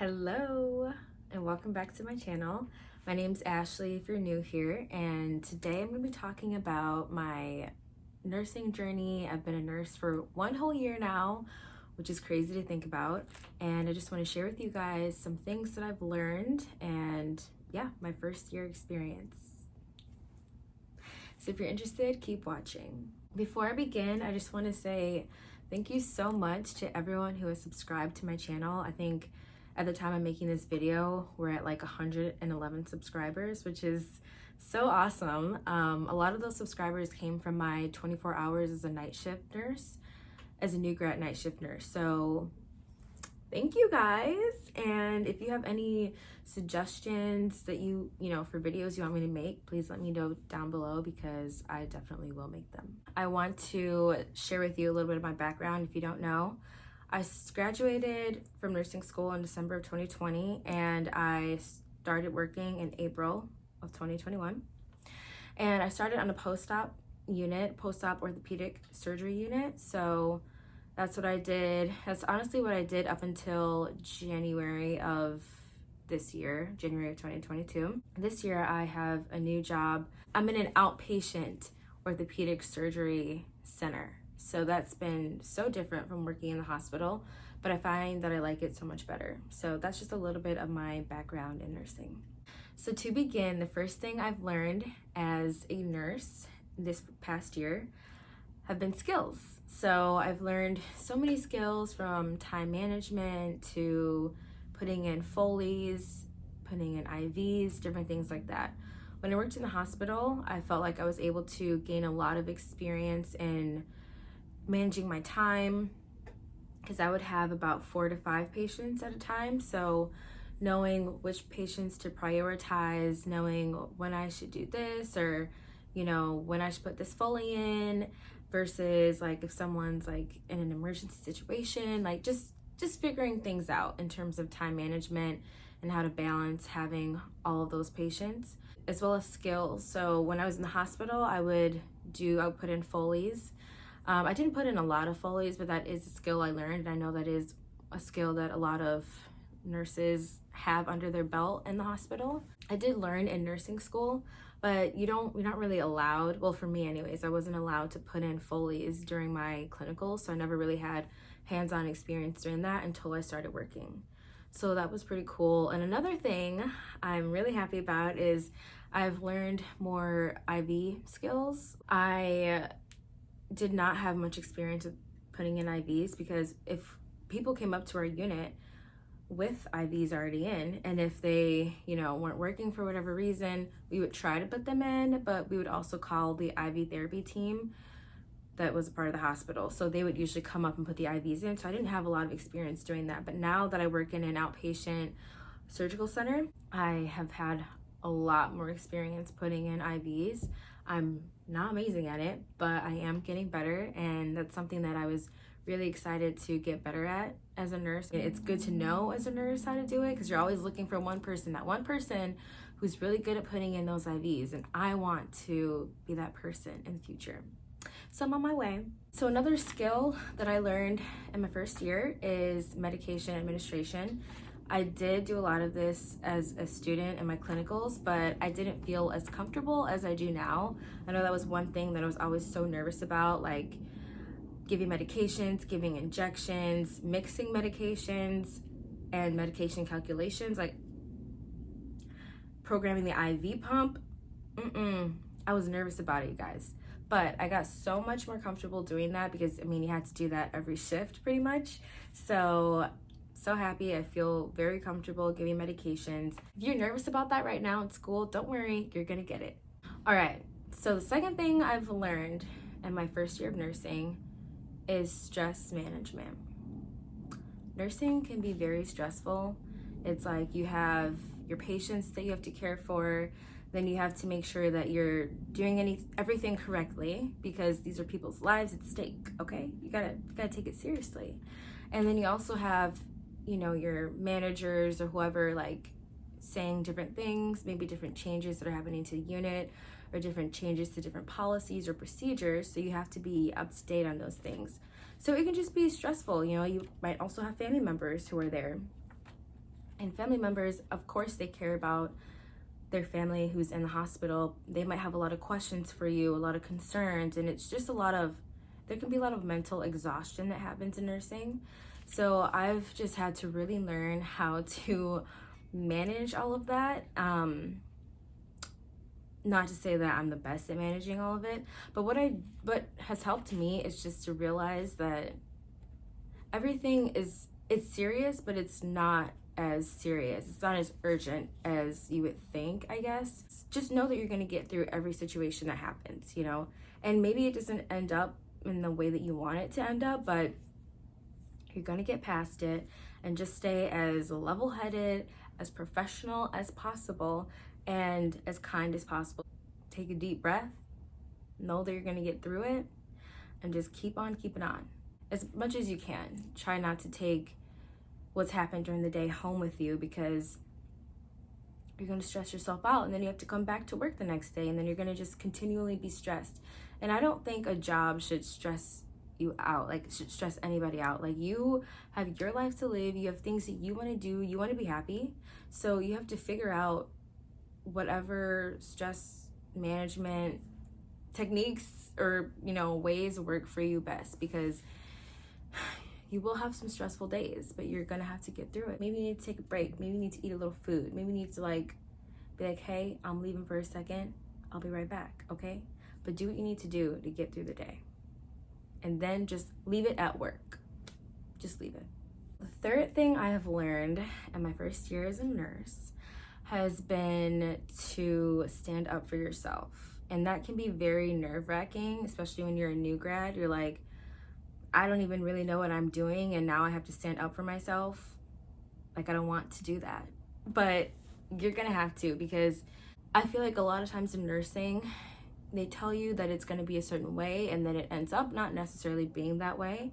Hello and welcome back to my channel. My name's Ashley if you're new here, and today I'm going to be talking about my nursing journey. I've been a nurse for 1 whole year now, which is crazy to think about, and I just want to share with you guys some things that I've learned and my first year experience. So if you're interested, keep watching. Before I begin, I just want to say thank you so much to everyone who has subscribed to my channel. I think at the time I'm making this video, we're at like 111 subscribers, which is so awesome. A lot of those subscribers came from my 24 hours as a night shift nurse, as a new grad night shift nurse. So thank you guys. And if you have any suggestions that you know, for videos you want me to make, please let me know down below because I definitely will make them. I want to share with you a little bit of my background if you don't know. I graduated from nursing school in December of 2020, and I started working in April of 2021. And I started on a post-op unit, post-op orthopedic surgery unit. So that's what I did. That's honestly what I did up until January of this year, January of 2022. This year I have a new job. I'm in an outpatient orthopedic surgery center. So that's been so different from working in the hospital, but I find that I like it so much better. So that's just a little bit of my background in nursing. So to begin, the first thing I've learned as a nurse this past year have been skills. So I've learned so many skills, from time management to putting in Foleys, putting in IVs, different things like that. When I worked in the hospital, I felt like I was able to gain a lot of experience in managing my time, because I would have about 4 to 5 patients at a time. So knowing which patients to prioritize, knowing when I should do this, or you know, when I should put this Foley in, versus like if someone's like in an emergency situation, like just figuring things out in terms of time management and how to balance having all of those patients, as well as skills. So when I was in the hospital, I would put in Foleys. I didn't put in a lot of Foleys, but that is a skill I learned. I know that is a skill that a lot of nurses have under their belt in the hospital. I did learn in nursing school, but you're not really allowed, well for me anyways, I wasn't allowed to put in Foleys during my clinical, so I never really had hands-on experience doing that until I started working. So that was pretty cool. And another thing I'm really happy about is I've learned more IV skills. I did not have much experience with putting in IVs, because if people came up to our unit with IVs already in, and if they, you know, weren't working for whatever reason, we would try to put them in, but we would also call the IV therapy team that was a part of the hospital. So they would usually come up and put the IVs in. So I didn't have a lot of experience doing that. But now that I work in an outpatient surgical center, I have had a lot more experience putting in IVs. I'm not amazing at it, but I am getting better, and that's something that I was really excited to get better at as a nurse. It's good to know as a nurse how to do it, because you're always looking for that one person who's really good at putting in those IVs, and I want to be that person in the future. So I'm on my way. So another skill that I learned in my first year is medication administration. I did do a lot of this as a student in my clinicals, but I didn't feel as comfortable as I do now. I know that was one thing that I was always so nervous about, like giving medications, giving injections, mixing medications, and medication calculations, like programming the IV pump. I was nervous about it, you guys. But I got so much more comfortable doing that, because I mean, you had to do that every shift pretty much. So happy. I feel very comfortable giving medications. If you're nervous about that right now in school, don't worry, you're gonna get it. All right, so the second thing I've learned in my first year of nursing is stress management. Nursing can be very stressful. It's like you have your patients that you have to care for, then you have to make sure that you're doing everything correctly, because these are people's lives at stake, okay? You gotta take it seriously. And then you also have, you know, your managers or whoever, like saying different things, maybe different changes that are happening to the unit, or different changes to different policies or procedures. So you have to be up to date on those things. So it can just be stressful. You know, you might also have family members who are there. And family members, of course, they care about their family who's in the hospital. They might have a lot of questions for you, a lot of concerns, and it's just there can be a lot of mental exhaustion that happens in nursing. So I've just had to really learn how to manage all of that. Not to say that I'm the best at managing all of it, but what has helped me is just to realize that everything it's serious, but it's not as serious. It's not as urgent as you would think, I guess. Just know that you're going to get through every situation that happens, you know? And maybe it doesn't end up in the way that you want it to end up, but you're going to get past it, and just stay as level-headed, as professional as possible, and as kind as possible. Take a deep breath, know that you're going to get through it, and just keep on keeping on as much as you can. Try not to take what's happened during the day home with you, because you're going to stress yourself out, and then you have to come back to work the next day, and then you're going to just continually be stressed. And I don't think a job should stress you out, like should stress anybody out. Like, you have your life to live, you have things that you want to do, you want to be happy, so you have to figure out whatever stress management techniques or, you know, ways work for you best, because you will have some stressful days, but you're gonna have to get through it. Maybe you need to take a break, maybe you need to eat a little food, maybe you need to be like, hey, I'm leaving for a second, I'll be right back, okay? But do what you need to do to get through the day, and then just leave it at work. Just leave it. The third thing I have learned in my first year as a nurse has been to stand up for yourself. And that can be very nerve-wracking, especially when you're a new grad. You're like, I don't even really know what I'm doing, and now I have to stand up for myself. Like, I don't want to do that. But you're gonna have to, because I feel like a lot of times in nursing, they tell you that it's gonna be a certain way, and then it ends up not necessarily being that way.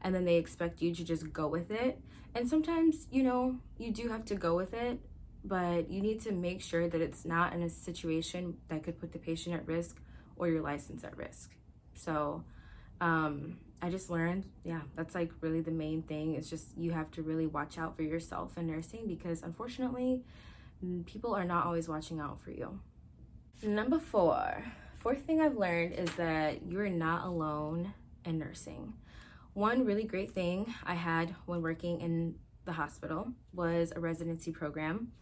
And then they expect you to just go with it. And sometimes, you know, you do have to go with it, but you need to make sure that it's not in a situation that could put the patient at risk or your license at risk. So I just learned, that's like really the main thing. It's just, you have to really watch out for yourself in nursing, because unfortunately, people are not always watching out for you. Number fourth thing I've learned is that you're not alone in nursing. One really great thing I had when working in the hospital was a residency program.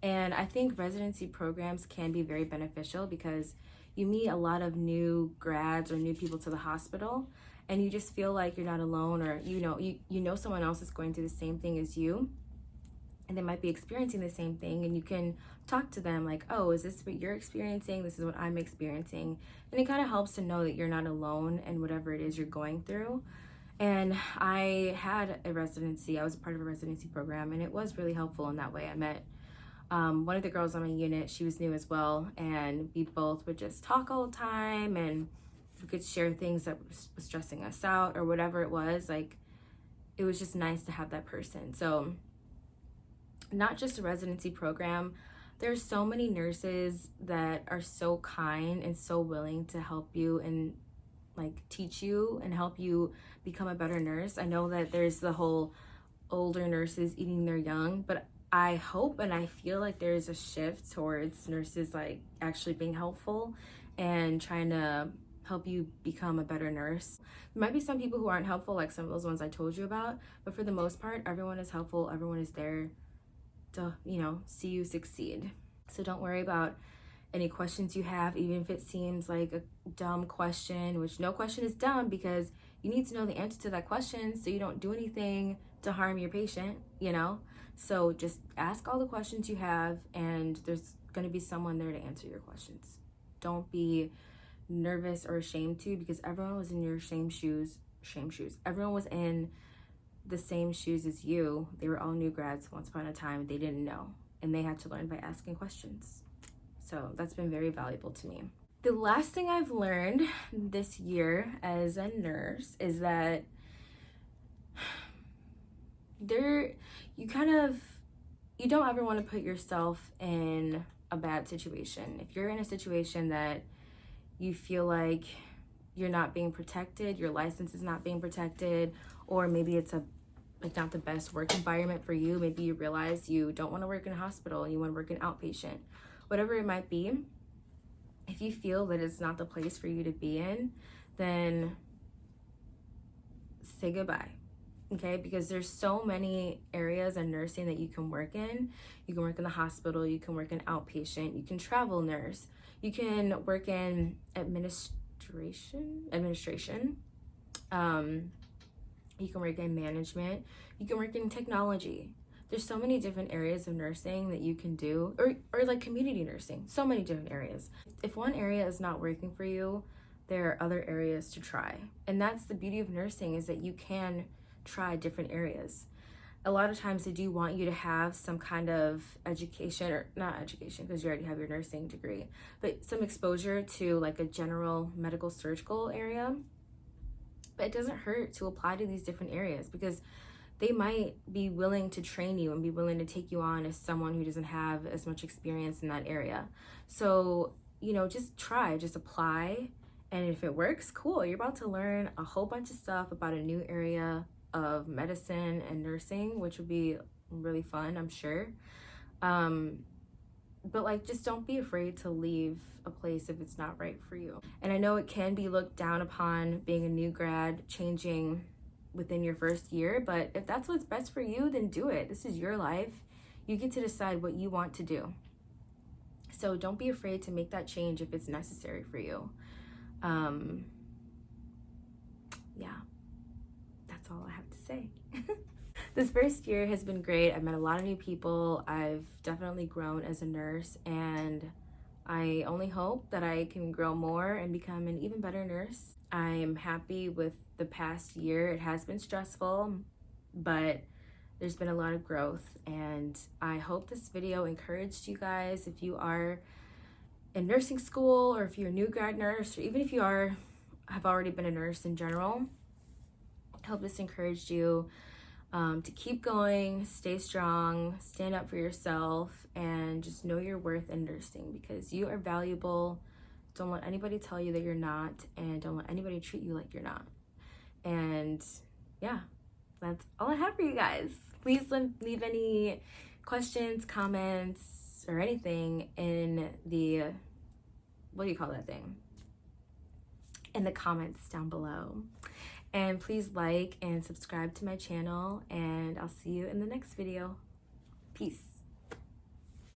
And I think residency programs can be very beneficial, because you meet a lot of new grads or new people to the hospital, and you just feel like you're not alone, or you know someone else is going through the same thing as you, and they might be experiencing the same thing, and you can talk to them like, oh, is this what you're experiencing? This is what I'm experiencing. And it kind of helps to know that you're not alone in whatever it is you're going through. And I had a residency. I was a part of a residency program, and it was really helpful in that way. I met one of the girls on my unit. She was new as well, and we both would just talk all the time, and we could share things that was stressing us out or whatever it was. Like, it was just nice to have that person. So not just a residency program, there's so many nurses that are so kind and so willing to help you and like teach you and help you become a better nurse. I know that there's the whole older nurses eating their young, but I hope and I feel like there's a shift towards nurses like actually being helpful and trying to help you become a better nurse. There might be some people who aren't helpful, like some of those ones I told you about, but for the most part, everyone is helpful. Everyone is there to, you know, see you succeed. So don't worry about any questions you have, even if it seems like a dumb question, which no question is dumb, because you need to know the answer to that question so you don't do anything to harm your patient, you know? So just ask all the questions you have, and there's going to be someone there to answer your questions. Don't be nervous or ashamed to, because everyone was in your shame shoes. Everyone was in the same shoes as you. They were all new grads once upon a time. They didn't know, and they had to learn by asking questions. So that's been very valuable to me. The last thing I've learned this year as a nurse is that you don't ever want to put yourself in a bad situation. If you're in a situation that you feel like you're not being protected, your license is not being protected, or maybe it's a like not the best work environment for you. Maybe you realize you don't want to work in a hospital and you want to work in outpatient, whatever it might be. If you feel that it's not the place for you to be in, then say goodbye. Okay, because there's so many areas in nursing that you can work in. You can work in the hospital, you can work in outpatient, you can travel nurse, you can work in administration. You can work in management, you can work in technology. There's so many different areas of nursing that you can do, or like community nursing, so many different areas. If one area is not working for you, there are other areas to try. And that's the beauty of nursing, is that you can try different areas. A lot of times they do want you to have some kind of education, or not education because you already have your nursing degree, but some exposure to like a general medical surgical area. But it doesn't hurt to apply to these different areas, because they might be willing to train you and be willing to take you on as someone who doesn't have as much experience in that area. So, just try, just apply. And if it works, cool. You're about to learn a whole bunch of stuff about a new area of medicine and nursing, which would be really fun, I'm sure. But like, just don't be afraid to leave a place if it's not right for you. And I know it can be looked down upon being a new grad, changing within your first year, but if that's what's best for you, then do it. This is your life. You get to decide what you want to do. So don't be afraid to make that change if it's necessary for you. Yeah, that's all I have to say. This first year has been great. I've met a lot of new people. I've definitely grown as a nurse, and I only hope that I can grow more and become an even better nurse. I'm happy with the past year. It has been stressful, but there's been a lot of growth, and I hope this video encouraged you guys. If you are in nursing school, or if you're a new grad nurse, or even if you have already been a nurse in general, I hope this encouraged you to keep going, stay strong, stand up for yourself, and just know your worth in nursing, because you are valuable. Don't let anybody tell you that you're not, and don't let anybody treat you like you're not. And yeah, that's all I have for you guys. Please leave any questions, comments, or anything in the, what do you call that thing? In the comments down below. And please like and subscribe to my channel, and I'll see you in the next video. Peace.